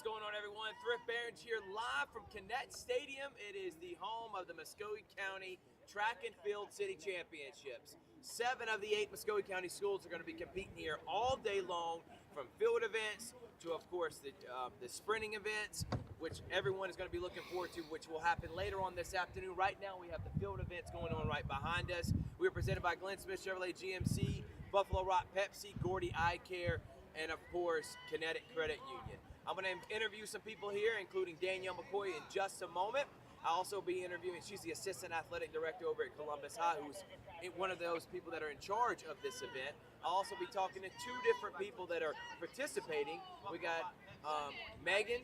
going on, everyone? Thrift Barons here live from Connect Stadium. It is the home of the Muskogee County Track and Field City Championships. 7 of the 8 Muskogee County schools are going to be competing here all day long, from field events to, of course, the sprinting events, which everyone is going to be looking forward to, which will happen later on this afternoon. Right now, we have the field events going on right behind us. We are presented by Glenn Smith Chevrolet GMC, Buffalo Rock Pepsi, Gordy Eye Care, and of course, Kinetic Credit Union. I'm going to interview some people here, including Danielle McCoy, in just a moment. I'll also be interviewing, she's the Assistant Athletic Director over at Columbus High, who's one of those people that are in charge of this event. I'll also be talking to 2 different people that are participating. We got Megan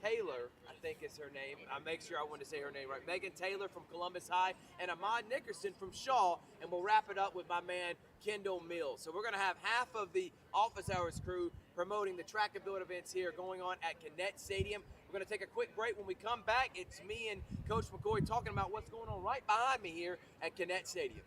Taylor, I think is her name. I make sure I want to say her name right. Megan Taylor from Columbus High and Ahmad Nickerson from Shaw, and we'll wrap it up with my man Kendall Mills. So we're going to have half of the Office Hours crew promoting the track and field events here going on at Connect Stadium. We're going to take a quick break. When we come back, it's me and Coach McCoy talking about what's going on right behind me here at Connect Stadium.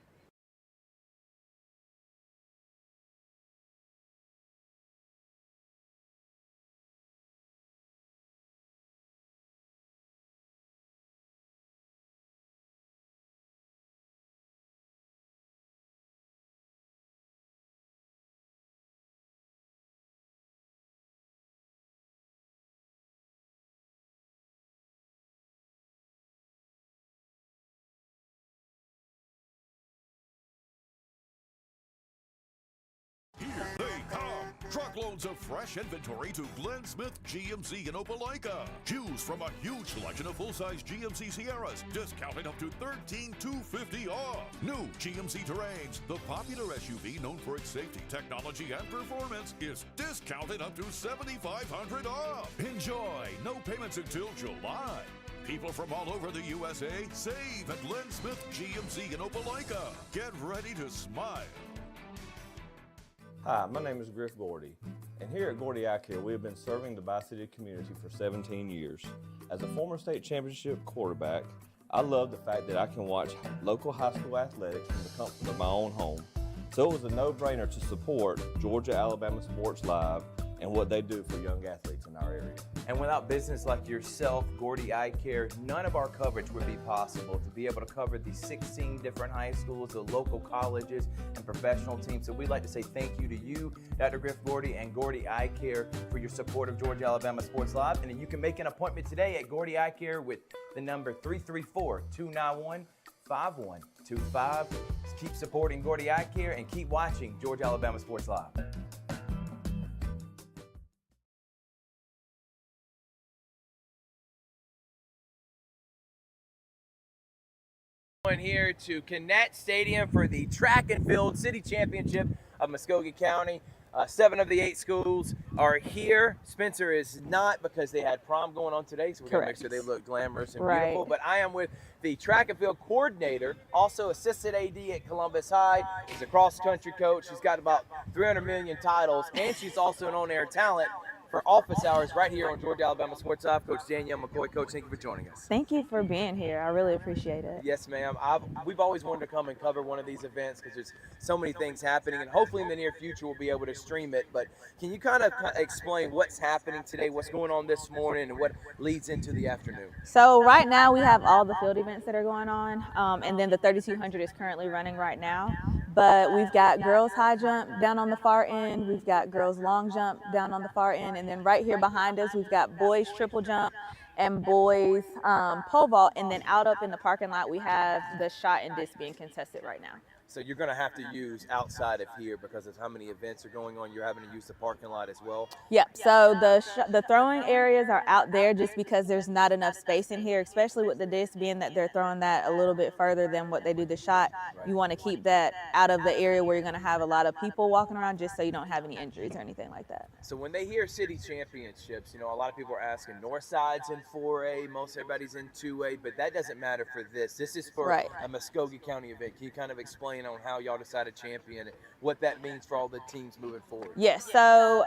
Here they come. Truckloads of fresh inventory to Glenn Smith GMC in Opelika. Choose from a huge selection of full-size GMC Sierras, discounted up to $13,250 off. New GMC Terrains, the popular SUV known for its safety, technology, and performance, is discounted up to $7,500 off. Enjoy. No payments until July. People from all over the USA save at Glenn Smith GMC in Opelika. Get ready to smile. Hi, my name is Griff Gordy, and here at Gordy Eye Care, we have been serving the Bi-City community for 17 years. As a former state championship quarterback, I love the fact that I can watch local high school athletics from the comfort of my own home. So it was a no-brainer to support Georgia-Alabama Sports Live and what they do for young athletes in our area. And without business like yourself, Gordy Eye Care, none of our coverage would be possible. To be able to cover the 16 different high schools, the local colleges, and professional teams. So we'd like to say thank you to you, Dr. Griff Gordy and Gordy Eye Care, for your support of Georgia-Alabama Sports Live. And then you can make an appointment today at Gordy Eye Care with the number 334-291-5125. Keep supporting Gordy Eye Care and keep watching Georgia-Alabama Sports Live. Here to Connect Stadium for the Track and Field City Championship of Muskogee County. 7 of the 8 schools are here. Spencer is not, because they had prom going on today, so we're going to make sure they look glamorous and beautiful. But I am with the track and field coordinator, also assistant AD at Columbus High. She's a cross-country coach. She's got about 300 million titles, and she's also an on-air talent for Office Hours right here on Georgia-Alabama Sports Live. Coach Danielle McCoy. Coach, thank you for joining us. Thank you for being here. I really appreciate it. Yes, ma'am. We've always wanted to come and cover one of these events because there's so many things happening, and hopefully in the near future we'll be able to stream it. But can you kind of explain what's happening today, what's going on this morning, and what leads into the afternoon? So right now we have all the field events that are going on, and then the 3200 is currently running right now. But we've got girls high jump down on the far end, we've got girls long jump down on the far end, and then right here behind us we've got boys triple jump and boys pole vault, and then out up in the parking lot we have the shot and disc being contested right now. So you're going to have to use outside of here because of how many events are going on. You're having to use the parking lot as well. Yep. So the throwing areas are out there just because there's not enough space in here, especially with the disc being that they're throwing that a little bit further than what they do the shot. You want to keep that out of the area where you're going to have a lot of people walking around, just so you don't have any injuries or anything like that. So when they hear city championships, you know, a lot of people are asking Northside's in 4A, most everybody's in 2A, but that doesn't matter for this. This is for a Muskogee County event. Can you kind of explain on how y'all decided champion, what that means for all the teams moving forward? Yes, so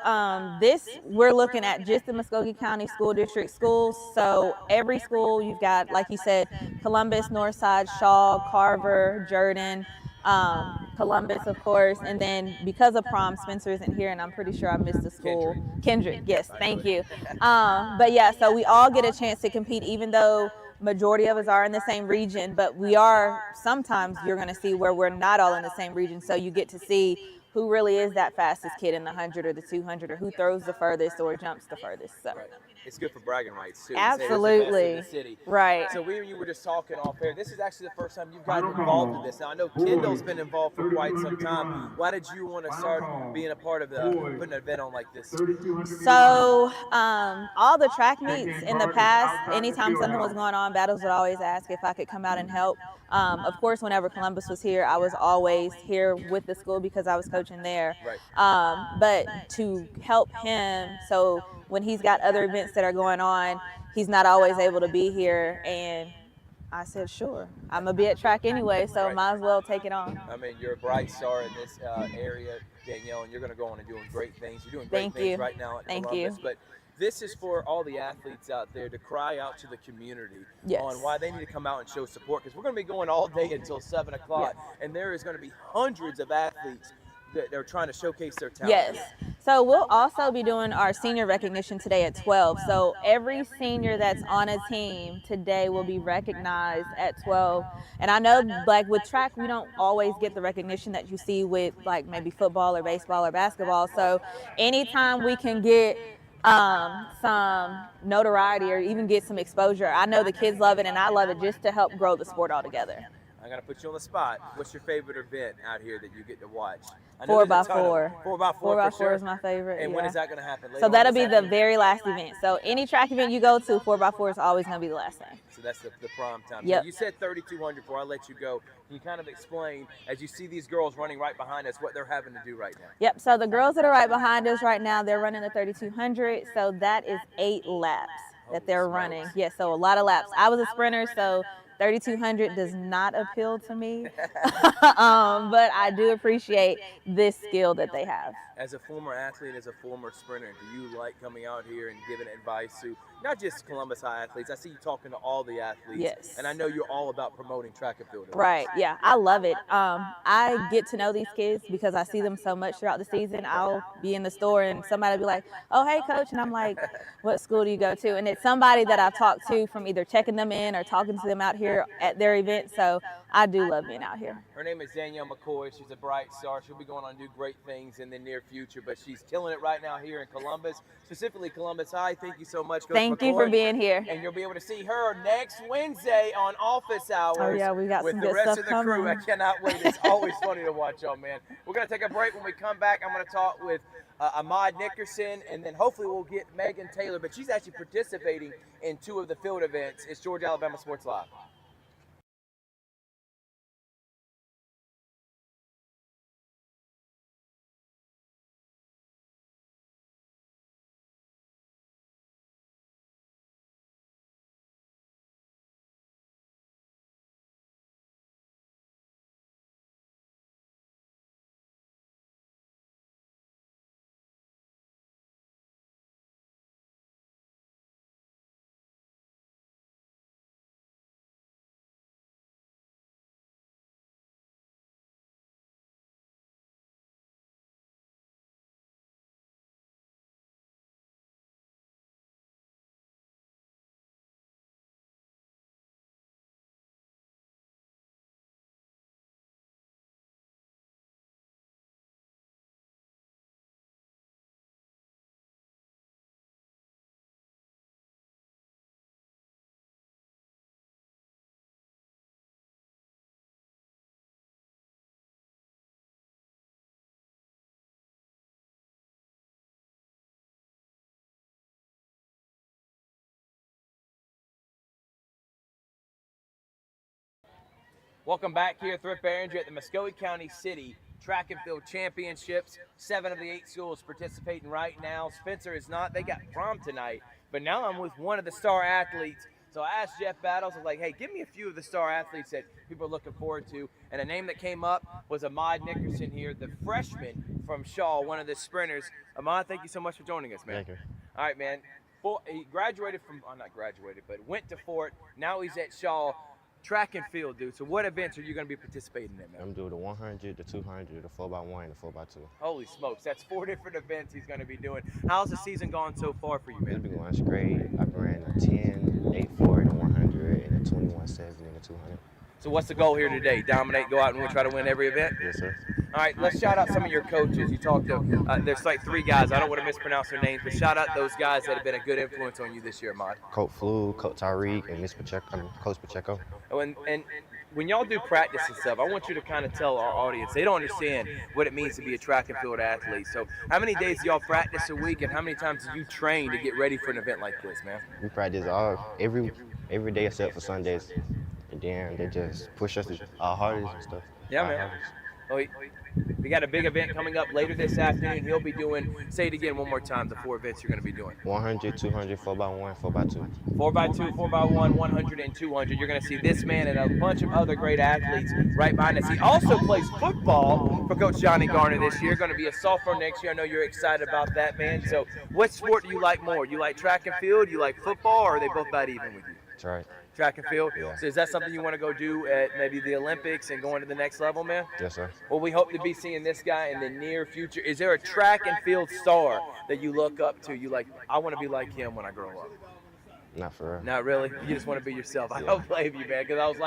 we're looking at just the Muskogee County School District schools. So every school, you've got, like you said, Columbus, Northside, Shaw, Carver, Jordan, Columbus, of course, and then because of prom, Spencer isn't here, and I'm pretty sure I missed the school. Kendrick, yes, thank you. But yeah, so we all get a chance to compete, even though majority of us are in the same region, but we are, sometimes you're going to see where we're not all in the same region, so you get to see who really is that fastest kid in the 100 or the 200, or who throws the furthest or jumps the furthest. So. Right. It's good for bragging rights too. Absolutely. The city. Right. So you were just talking off air. This is actually the first time you've gotten involved in this. Now I know Kendall's been involved for quite some time. Why did you want to start being a part of putting an event on like this? So all the track meets in the past, anytime something was going on, Battles would always ask if I could come out and help. Of course, whenever Columbus was here, I was always here with the school because I was coaching there. Right. But to help him, so when he's got other events that are going on, he's not always able to be here, and I said, sure, I'm gonna be at track anyway, so might as well take it on. I mean, you're a bright star in this area, Danielle, and you're gonna go on and doing great things. You're doing great things right now at Columbus. But this is for all the athletes out there to cry out to the community on why they need to come out and show support, because we're going to be going all day until 7 o'clock, and there is going to be hundreds of athletes that are trying to showcase their talent. Yes. So we'll also be doing our senior recognition today at 12. So every senior that's on a team today will be recognized at 12. And I know, like with track, we don't always get the recognition that you see with like maybe football or baseball or basketball. So anytime we can get some notoriety or even get some exposure, I know the kids love it and I love it, just to help grow the sport altogether. I'm going to put you on the spot. What's your favorite event out here that you get to watch? 4x4. 4x4 4x4 is my favorite. And when is that going to happen? So that'll be the very last event. So any track event you go to, 4x4 is always going to be the last thing. So that's the prime time. Yep. So you said 3,200 before I let you go. Can you kind of explain, as you see these girls running right behind us, what they're having to do right now? Yep. So the girls that are right behind us right now, they're running the 3,200. So that is 8 laps that they're running. Yes, so a lot of laps. I was a sprinter, so 3,200 does not appeal to me, but I do appreciate this skill that they have. As a former athlete, as a former sprinter, do you like coming out here and giving advice to not just Columbus High athletes? I see you talking to all the athletes. Yes. And I know you're all about promoting track and field. Right, yeah, I love it. I get to know these kids because I see them so much throughout the season. I'll be in the store and somebody will be like, oh, hey, coach. And I'm like, what school do you go to? And it's somebody that I've talked to from either checking them in or talking to them out here at their event. So I do love being out here. Her name is Danielle McCoy. She's a bright star. She'll be going on to do great things in the near future, but she's killing it right now here in Columbus, specifically Columbus High. Thank you so much, Coach Thank you for being here. And you'll be able to see her next Wednesday on Office Hours. Oh, yeah, we got with some the good rest stuff of the coming. crew. I cannot wait. It's always funny to watch y'all, man. We're going to take a break. When we come back, I'm going to talk with Ahmad Nickerson, and then hopefully we'll get Megan Taylor, but she's actually participating in 2 of the field events. It's Georgia Alabama Sports Live. Welcome back here at Thrift Behringer at the Muscogee County City Track and Field Championships. 7 of the 8 schools participating right now. Spencer is not. They got prom tonight. But now I'm with one of the star athletes. So I asked Jeff Battles, I was like, hey, give me a few of the star athletes that people are looking forward to. And a name that came up was Ahmad Nickerson here, the freshman from Shaw, one of the sprinters. Ahmad, thank you so much for joining us, man. Thank you. All right, man. He graduated from, not graduated, but went to Fort. Now he's at Shaw. Track and field, dude. So what events are you going to be participating in, man? I'm doing the 100, the 200, the 4x1, and the 4x2. Holy smokes, that's 4 different events he's going to be doing. How's the season gone so far for you, It's man? been going great. I've ran a 10, 8-4 in the 100, and a 21-7 in the 200. So what's the goal here today? Dominate, go out and try to win every event? Yes, sir. All right, let's shout out some of your coaches. You talked to, there's like 3 guys. I don't want to mispronounce their names, but shout out those guys that have been a good influence on you this year, Ahmad. Coach Flu, Coach Tyreek, and Coach Pacheco. Oh, and when y'all do practice and stuff, I want you to kind of tell our audience, they don't understand what it means to be a track and field athlete. So how many days do y'all practice a week, and how many times do you train to get ready for an event like this, man? We practice every day except for Sundays. And then they just push us our hardest and stuff. Yeah, man. Oh, we got a big event coming up later this afternoon. He'll be doing, say it again one more time, the 4 events you're going to be doing. 100, 200, 4x1, 4x2. 4x2, 4x1, 100, and 200. You're going to see this man and a bunch of other great athletes right behind us. He also plays football for Coach Johnny Garner this year. Going to be a sophomore next year. I know you're excited about that, man. So what sport do you like more? You like track and field? You like football? Or are they both about even with you? That's right. Track and field? Yeah. So is that something you want to go do at maybe the Olympics and going to the next level, man? Yes, sir. Well, we hope to be seeing this guy in the near future. Is there a track and field star that you look up to? You like, I want to be like him when I grow up? Not for real. Not really. You just want to be yourself. I don't blame you, man, because I was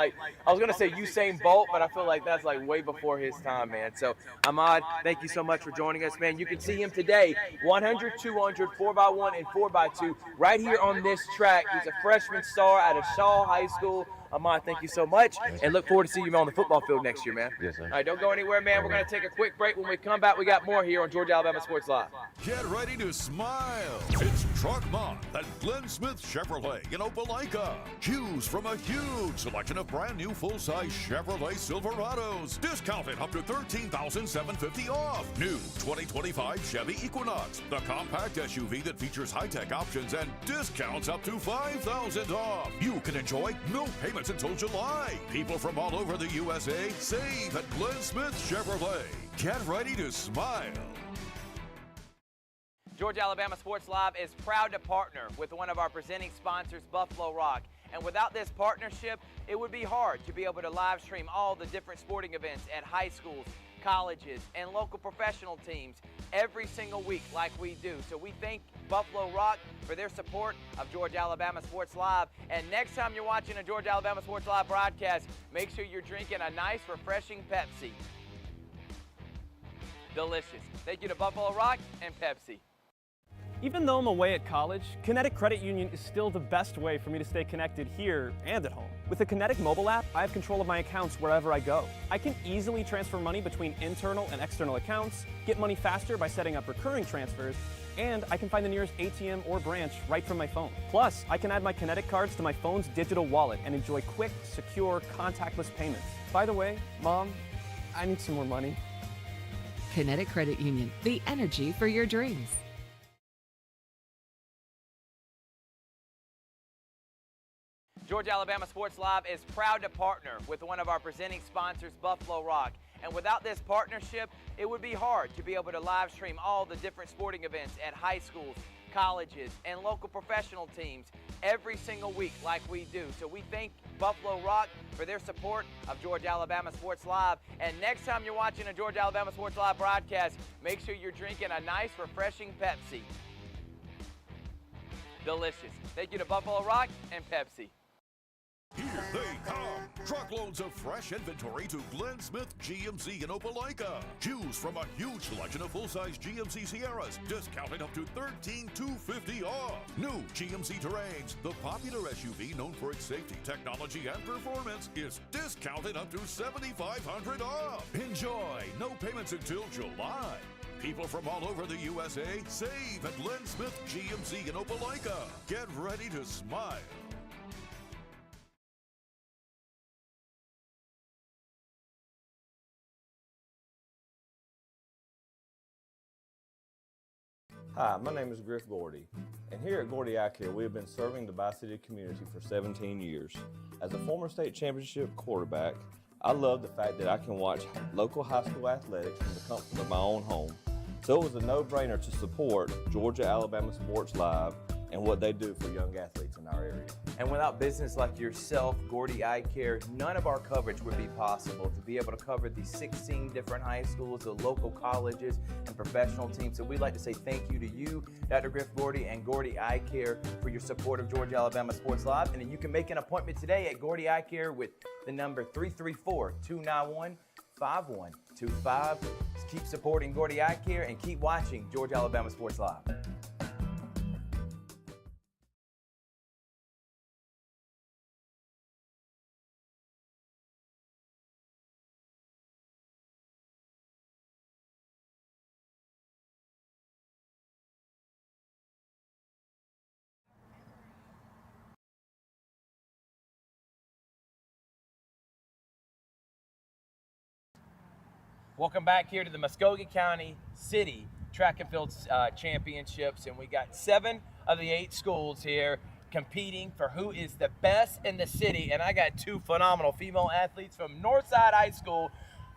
going to say Usain Bolt, but I feel like that's like way before his time, man. So, Ahmad, thank you so much for joining us, man. You can see him today, 100, 200, 4x1, and 4x2, right here on this track. He's a freshman star out of Shaw High School. Ahmad, thank you so much, and look forward to seeing you on the football field next year, man. Yes, sir. All right, don't go anywhere, man. We're going to take a quick break. When we come back, we got more here on Georgia Alabama Sports Live. Get ready to smile. It's Truck Month at Glenn Smith Chevrolet in Opelika. Choose from a huge selection of brand new full-size Chevrolet Silverados. Discounted up to $13,750 off. New 2025 Chevy Equinox, the compact SUV that features high-tech options and discounts up to $5,000 off. You can enjoy no payments until July. People from all over the USA save at Glenn Smith Chevrolet. Get ready to smile. Georgia Alabama Sports Live is proud to partner with one of our presenting sponsors, Buffalo Rock. And without this partnership, it would be hard to be able to live stream all the different sporting events at high schools, colleges, and local professional teams every single week like we do. So we thank Buffalo Rock for their support of Georgia Alabama Sports Live. And next time you're watching a Georgia Alabama Sports Live broadcast, make sure you're drinking a nice, refreshing Pepsi. Delicious. Thank you to Buffalo Rock and Pepsi. Even though I'm away at college, Kinetic Credit Union is still the best way for me to stay connected here and at home. With the Kinetic mobile app, I have control of my accounts wherever I go. I can easily transfer money between internal and external accounts, get money faster by setting up recurring transfers, and I can find the nearest ATM or branch right from my phone. Plus, I can add my Kinetic cards to my phone's digital wallet and enjoy quick, secure, contactless payments. By the way, Mom, I need some more money. Kinetic Credit Union, the energy for your dreams. Georgia Alabama Sports Live is proud to partner with one of our presenting sponsors, Buffalo Rock. And without this partnership, it would be hard to be able to live stream all the different sporting events at high schools, colleges, and local professional teams every single week like we do. So we thank Buffalo Rock for their support of Georgia Alabama Sports Live. And next time you're watching a Georgia Alabama Sports Live broadcast, make sure you're drinking a nice, refreshing Pepsi. Delicious. Thank you to Buffalo Rock and Pepsi. Here they come. Truckloads of fresh inventory to Glenn Smith GMC in Opelika. Choose from a huge selection of full-size GMC Sierras, discounted up to $13,250 off. New GMC Terrains, the popular SUV known for its safety, technology, and performance, is discounted up to $7,500 off. Enjoy. No payments until July. People from all over the USA save at Glenn Smith GMC in Opelika. Get ready to smile. Hi, my name is Griff Gordy, and here at Gordy Eye Care, we have been serving the Bi-City community for 17 years. As a former state championship quarterback, I love the fact that I can watch local high school athletics from the comfort of my own home. So it was a no-brainer to support Georgia Alabama Sports Live and what they do for young athletes in our area. And without business like yourself, Gordy Eye Care, none of our coverage would be possible. To be able to cover these 16 different high schools, the local colleges, and professional teams. So we'd like to say thank you to you, Dr. Griff Gordy, and Gordy Eye Care for your support of Georgia Alabama Sports Live. And then you can make an appointment today at Gordy Eye Care with the number 334-291-5125. Keep supporting Gordy Eye Care and keep watching Georgia Alabama Sports Live. Welcome back here to the Muskogee County City Track and Field Championships, and we got 7 of the 8 schools here competing for who is the best in the city. And I got 2 phenomenal female athletes from Northside High School.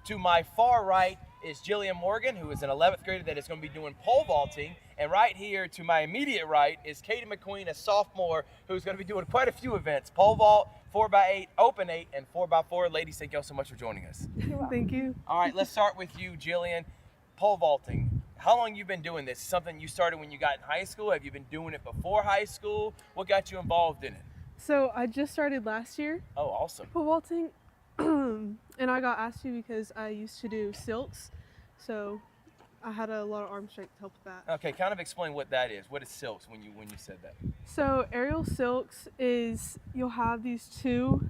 To my far right is Jillian Morgan, who is an 11th grader that is going to be doing pole vaulting. And right here to my immediate right is Katie McQueen, a sophomore, who's going to be doing quite a few events: pole vault, 4x8, open 8, and 4x4. Ladies, thank y'all so much for joining us. Thank you. All right, let's start with you, Jillian. Pole vaulting. How long you been doing this? Something you started when you got in high school? Have you been doing it before high school? What got you involved in it? So I just started last year Oh, awesome. pole vaulting, and I got asked to because I used to do silks, so I had a lot of arm strength to help with that. Okay, kind of explain what that is. What is silks when you said that? So aerial silks is you'll have these 2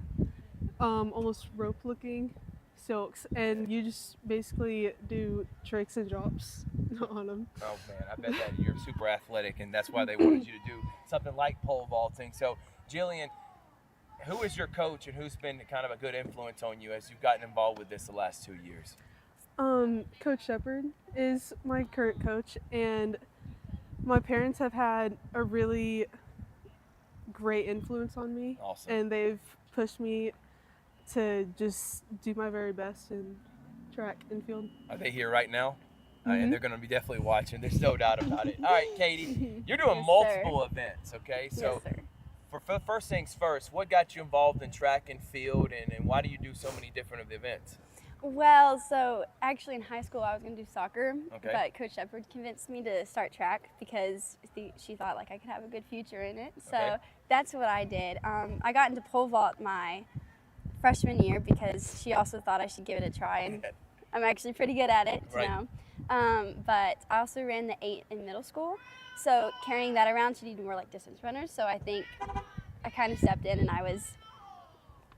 almost rope-looking silks, and you just basically do tricks and drops on them. Oh man, I bet that you're super athletic, and that's why they wanted you to do something like pole vaulting. So, Jillian, who is your coach, and who's been kind of a good influence on you as you've gotten involved with this the last 2 years? Coach Shepard is my current coach, and my parents have had a really great influence on me. Awesome. And they've pushed me to just do my very best in track and field. Are they here right now? And they're going to be definitely watching. There's no doubt about it. All right, Katie, you're doing Yes, multiple events, okay? Yes, So, sir. for first things first, what got you involved in track and field, and why do you do so many different of the events? Well, so actually in high school I was going to do soccer, Okay. but Coach Shepard convinced me to start track because she thought like I could have a good future in it. So Okay. that's what I did. I got into pole vault my freshman year because she also thought I should give it a try, and I'm actually pretty good at it Right. now. But I also ran the 8 in middle school, so carrying that around, she needed more like distance runners. So I think I kind of stepped in, and I was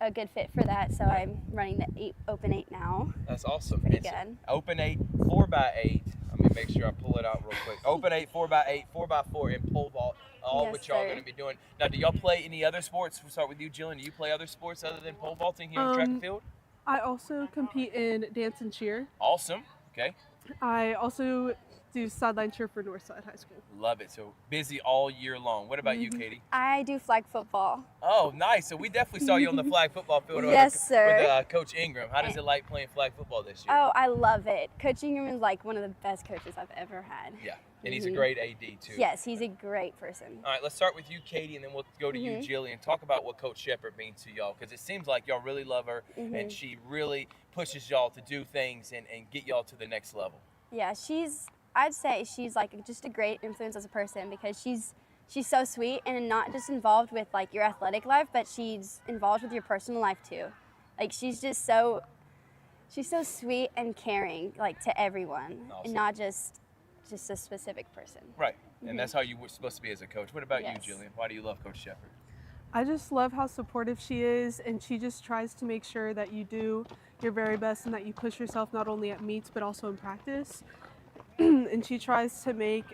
a good fit for that. So I'm running the 8 open 8 now. That's awesome. Pretty It's good. Open 8, 4x8. Let me make sure I pull it out real quick. Open 8, 4x8, 4x4, and pole vault. All Yes, what y'all sir. going to be doing. Now, do y'all play any other sports? We'll start with you, Jillian. Do you play other sports other than pole vaulting here in track and field? I also compete in dance and cheer. Awesome. Okay. I also do sideline cheer for Northside High School. Love it. So busy all year long. What about you, Katie? I do flag football. Oh, nice. So we definitely saw you on the flag football field Yes, sir. with Coach Ingram. How does it like playing flag football this year? Oh, I love it. Coach Ingram is like one of the best coaches I've ever had. Yeah, and he's a great AD too. Yes, he's a great person. All right, let's start with you, Katie, and then we'll go to you, Jillian. Talk about what Coach Shepard means to y'all, because it seems like y'all really love her, and she really pushes y'all to do things and get y'all to the next level. Yeah, I'd say she's like just a great influence as a person because she's so sweet and not just involved with like your athletic life, but she's involved with your personal life too. Like she's so sweet and caring, like to everyone, Awesome. and not just a specific person. Right, and that's how you were supposed to be as a coach. What about Yes. you, Jillian? Why do you love Coach Shepard? I just love how supportive she is, and she just tries to make sure that you do your very best and that you push yourself not only at meets but also in practice. And she tries to make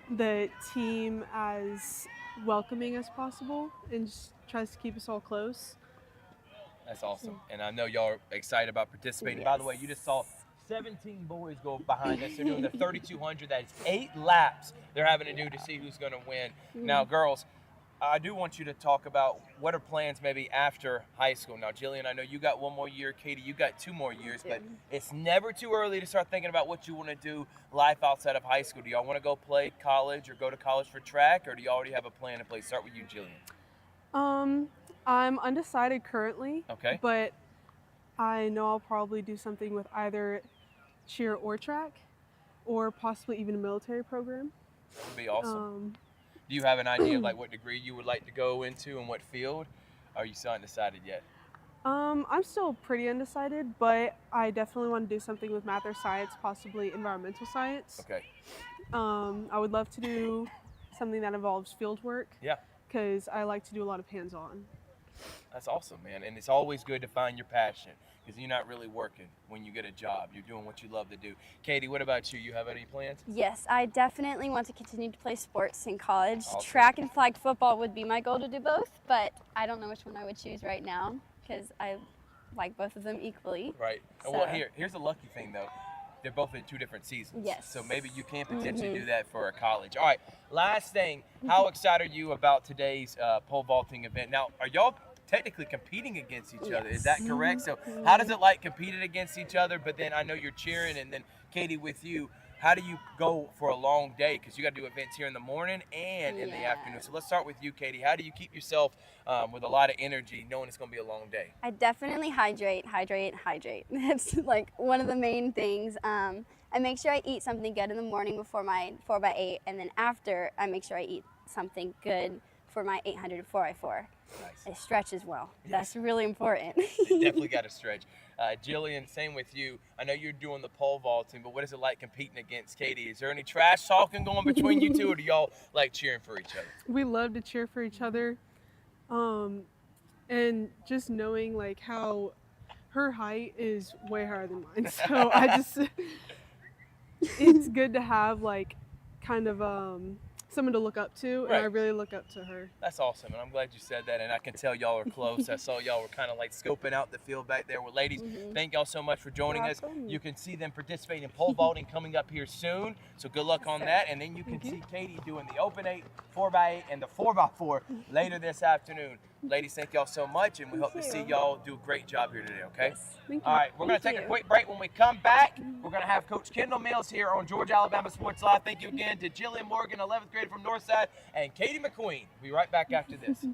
the team as welcoming as possible and just tries to keep us all close. That's awesome, and I know y'all are excited about participating. By the way, you just saw 17 boys go behind us. They're doing the 3,200. That is 8 laps they're having to do to see who's going to win. Now, girls, I do want you to talk about what are plans maybe after high school. Now, Jillian, I know you got 1 more year. Katie, you got 2 more years, but it's never too early to start thinking about what you want to do life outside of high school. Do y'all want to go play college or go to college for track, or do you already have a plan in place? Start with you, Jillian. I'm undecided currently. Okay. But I know I'll probably do something with either cheer or track, or possibly even a military program. That would be awesome. Do you have an idea of like what degree you would like to go into and what field? Are you still undecided yet? I'm still pretty undecided, but I definitely want to do something with math or science, possibly environmental science. Okay. I would love to do something that involves field work. Yeah. Because I like to do a lot of hands-on. That's awesome, man. And it's always good to find your passion because you're not really working when you get a job. You're doing what you love to do. Katie, what about you? You have any plans? Yes, I definitely want to continue to play sports in college. Awesome. Track and flag football would be my goal to do both, but I don't know which one I would choose right now because I like both of them equally. Right. So. Well, here's a lucky thing, though. They're both in 2 different seasons. Yes. So maybe you can potentially do that for a college. All right. Last thing, how excited are you about today's pole vaulting event? Now, are y'all technically competing against each other? Is that correct? So how does it like competing against each other? But then I know you're cheering, and then Katie, with you, how do you go for a long day? Because you got to do events here in the morning and in the afternoon. So let's start with you, Katie. How do you keep yourself with a lot of energy knowing it's going to be a long day? I definitely hydrate. That's like one of the main things. I make sure I eat something good in the morning before my 4x8, and then after I make sure I eat something good for my 800 to 4x4. Nice. I stretch as well. Yes. That's really important. You definitely got to stretch. Jillian, same with you. I know you're doing the pole vaulting, but what is it like competing against Katie? Is there any trash talking going between you two, or do y'all like cheering for each other? We love to cheer for each other. And just knowing like how her height is way higher than mine. So it's good to have like kind of someone to look up to, and I really look up to her. That's awesome, and I'm glad you said that, and I can tell y'all are close. I saw y'all were kind of like scoping out the field back there. Well, ladies, thank y'all so much for joining us. You can see them participating in pole vaulting coming up here soon, so good luck on that, and then you can see Katie doing the open 8, 4x8, and the 4x4 later this afternoon. Ladies, thank y'all so much, and we hope to see y'all do a great job here today, okay? Thank you. All right, we're going to take a quick break. When we come back, we're going to have Coach Kendall Mills here on Georgia Alabama Sports Live. Thank you again to Jillian Morgan, 11th grader from Northside, and Katie McQueen. We'll be right back after this.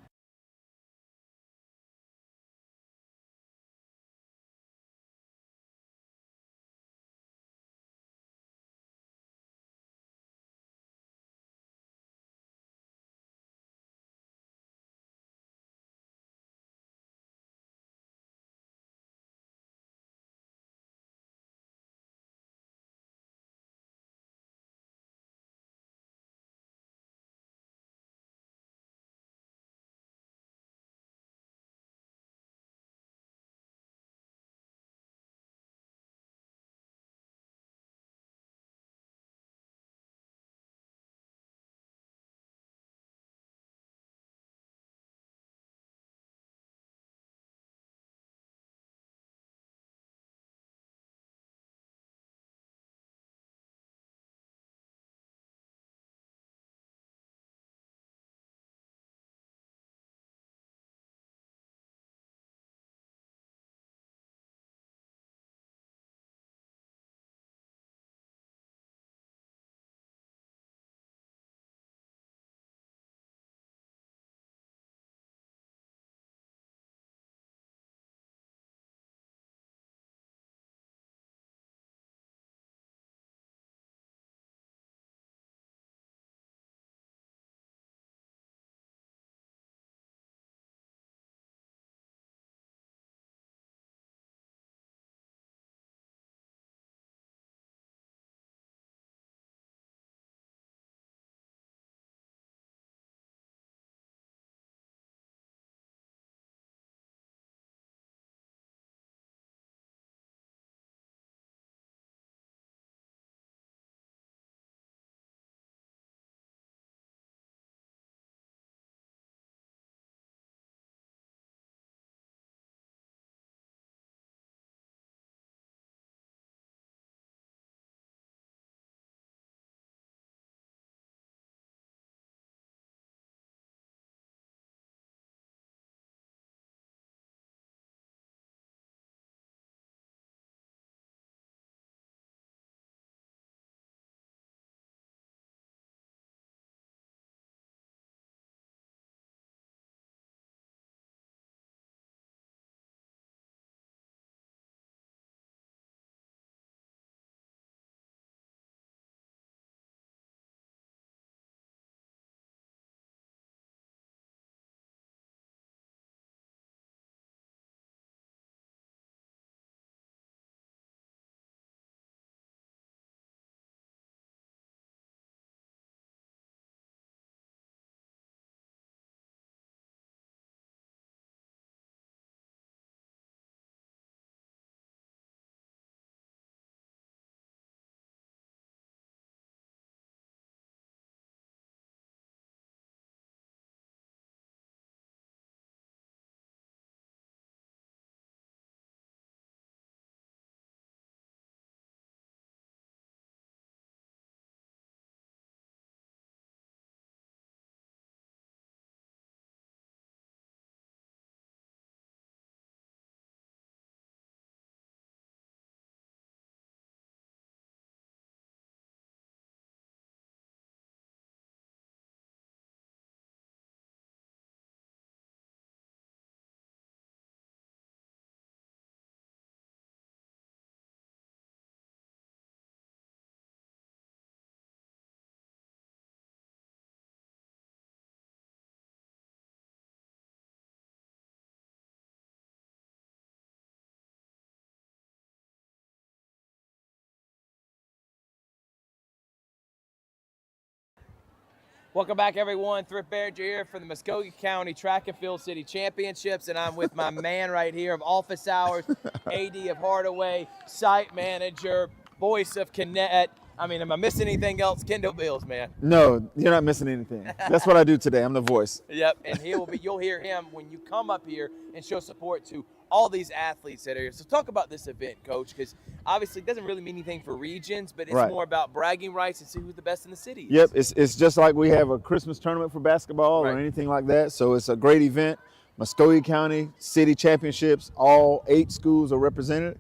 Welcome back, everyone. Thrift Barrett here for the Muskogee County Track and Field City Championships, and I'm with my man right here of office hours, AD of Hardaway, site manager, voice of Connect. I mean, am I missing anything else? Kendall Bills, man. No, you're not missing anything. That's what I do today. I'm the voice. Yep, and you'll hear him when you come up here and show support to all these athletes that are here. So talk about this event, Coach, because obviously it doesn't really mean anything for regions, but it's more about bragging rights and see who's the best in the city. Yep, it's just like we have a Christmas tournament for basketball or anything like that. So it's a great event. Muskogee County City Championships, all 8 schools are represented.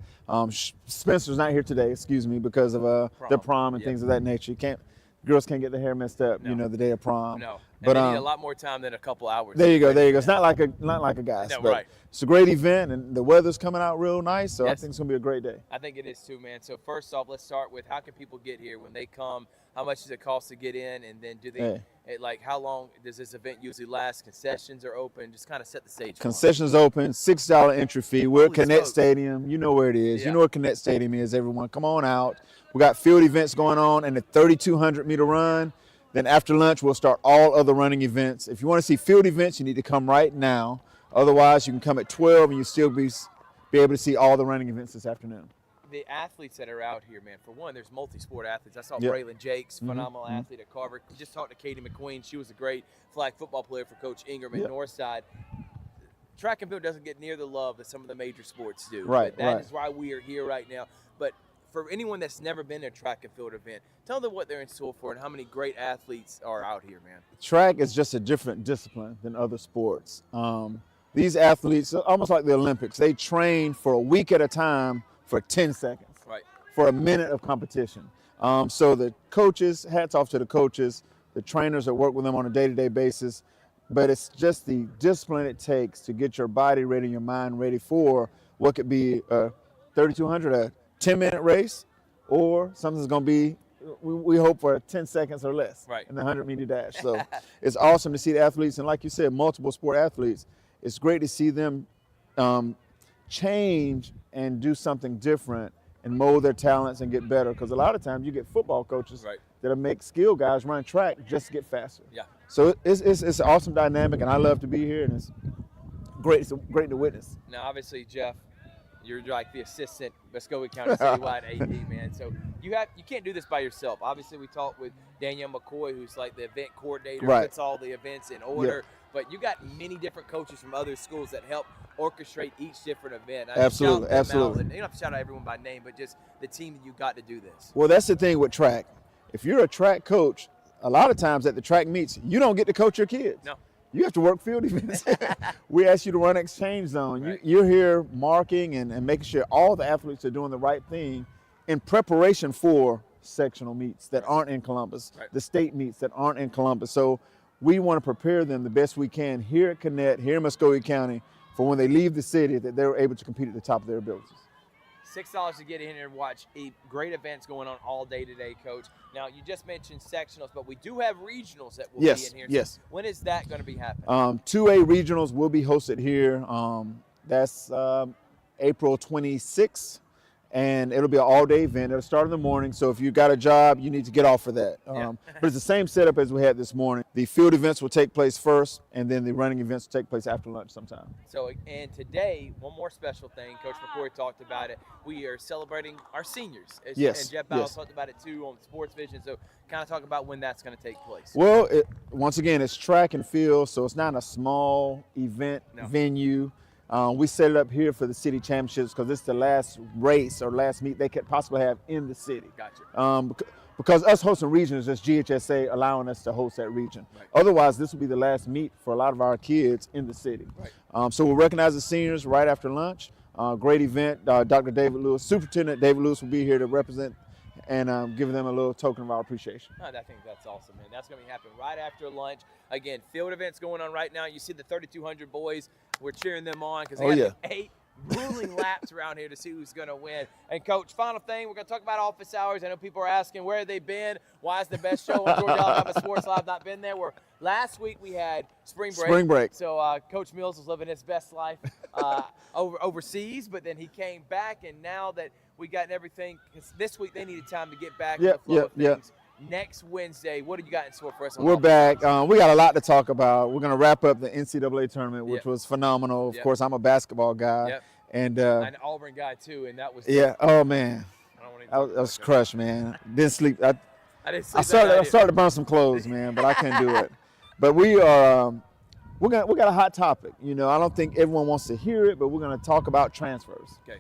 Spencer's not here today, excuse me, because of their prom and things of that nature. Girls can't get their hair messed up, the day of prom. No, but they need a lot more time than a couple hours. There you go. It's not like a guy's. No, but it's a great event, and the weather's coming out real nice, so I think it's gonna be a great day. I think it is too, man. So first off, let's start with how can people get here when they come? How much does it cost to get in, and then do they how long does this event usually last? Concessions are open. Just kind of set the stage. Concessions open, $6 entry fee. We're at Connect Stadium. You know where it is. Yeah. You know where Connect Stadium is. Everyone, come on out. We got field events going on and the 3,200 meter run. Then after lunch, we'll start all other running events. If you want to see field events, you need to come right now. Otherwise, you can come at 12 and you'll still be able to see all the running events this afternoon. The athletes that are out here, man, for one, there's multi-sport athletes. I saw Braylon Jakes, phenomenal athlete at Carver. Just talked to Katie McQueen. She was a great flag football player for Coach Ingram at Northside. Track and field doesn't get near the love that some of the major sports do. Right, That is why we are here right now. But for anyone that's never been to a track and field event, tell them what they're in store for and how many great athletes are out here, man. Track is just a different discipline than other sports. These athletes, almost like the Olympics, they train for a week at a time for 10 seconds, for a minute of competition. So the coaches, hats off to the coaches, the trainers that work with them on a day-to-day basis, but it's just the discipline it takes to get your body ready, your mind ready for what could be a 3,200, a 10-minute race, or something's going to be, we hope, for 10 seconds or less in the 100-meter dash. So it's awesome to see the athletes, and like you said, multiple sport athletes. It's great to see them change and do something different and mold their talents and get better, because a lot of times you get football coaches that'll make skill guys run track just to get faster. Yeah. So it's an awesome dynamic, and I love to be here, and it's great to witness. Now, obviously, Jeff, you're like the assistant Muskogee County citywide AD, man. So you can't do this by yourself. Obviously, we talked with Danielle McCoy, who's like the event coordinator, puts all the events in order. But you got many different coaches from other schools that help orchestrate each different event. Absolutely. And you don't have to shout out everyone by name, but just the team that you got to do this. Well, that's the thing with track. If you're a track coach, a lot of times at the track meets, you don't get to coach your kids. No. You have to work field events. We ask you to run exchange zone. You're here marking and making sure all the athletes are doing the right thing in preparation for sectional meets that aren't in Columbus, the state meets that aren't in Columbus. So we want to prepare them the best we can here at Connect, here in Muskogee County, for when they leave the city, that they're able to compete at the top of their abilities. $6 to get in here and watch great events going on all day today, Coach. Now, you just mentioned sectionals, but we do have regionals that will be in here. Yes. So when is that going to be happening? 2A regionals will be hosted here. That's April 26th. And it'll be an all-day event. It'll start in the morning, so if you got a job, you need to get off for that. But it's the same setup as we had this morning. The field events will take place first, and then the running events will take place after lunch sometime. So, and today, one more special thing, Coach McCoy talked about it. We are celebrating our seniors. And Jeff Bowles talked about it too on Sports Vision. So kind of talk about when that's going to take place. Well, once again, it's track and field, so it's not a small event venue. We set it up here for the city championships because it's the last race or last meet they could possibly have in the city. Gotcha. Because us hosting region is just GHSA allowing us to host that region. Otherwise, this will be the last meet for a lot of our kids in the city. So we'll recognize the seniors right after lunch. Great event. Dr. David Lewis, Superintendent David Lewis will be here to represent and give them a little token of our appreciation. I think that's awesome, man. That's going to be happening right after lunch. Again, field events going on right now. You see the 3,200 boys. We're cheering them on because they have 8 grueling laps around here to see who's going to win. And, Coach, final thing, we're going to talk about office hours. I know people are asking, where have they been? Why is the best show on Georgia Alabama Sports Live not been there? Last week we had spring break. So Coach Mills was living his best life overseas, but then he came back, and now that we got everything, this week they needed time to get back to the flow of things. next Wednesday. What do you got in store for us? On We're offense? back. We got a lot to talk about. We're going to wrap up the NCAA tournament, which was phenomenal. Of course, I'm a basketball guy. And an Auburn guy, too, and that was oh, man. I was crushed, man. Didn't sleep. I didn't sleep. I started to burn some clothes, man, but I couldn't do it. But we got a hot topic. You know, I don't think everyone wants to hear it, but we're going to talk about transfers. Okay.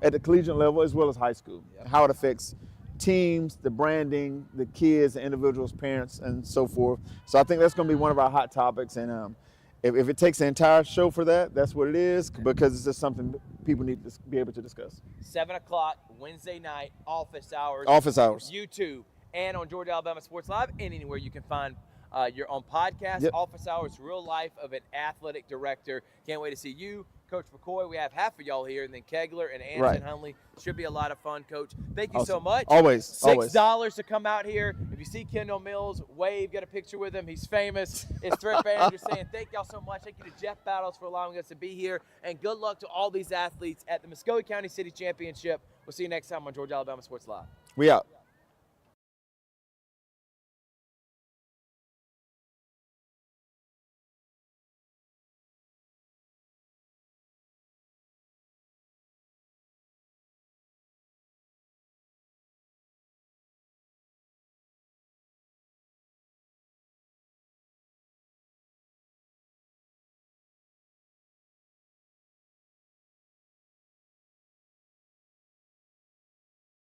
At the collegiate level as well as high school, how it affects teams, the branding, the kids, the individuals, parents, and so forth. So I think that's going to be one of our hot topics. And if it takes the entire show for that, that's what it is, because it's just something people need to be able to discuss. 7 o'clock Wednesday night, office hours. Office hours. YouTube and on Georgia Alabama Sports Live and anywhere you can find your own podcast. Office hours, real life of an athletic director. Can't wait to see you, Coach McCoy. We have half of y'all here, and then Kegler and Anderson Hunley. Should be a lot of fun, Coach. Thank you so much. Always. $6 to come out here. If you see Kendall Mills, wave, get a picture with him. He's famous. It's Thrift Bear just saying thank y'all so much. Thank you to Jeff Battles for allowing us to be here, and good luck to all these athletes at the Muskogee County City Championship. We'll see you next time on Georgia Alabama Sports Live. We out.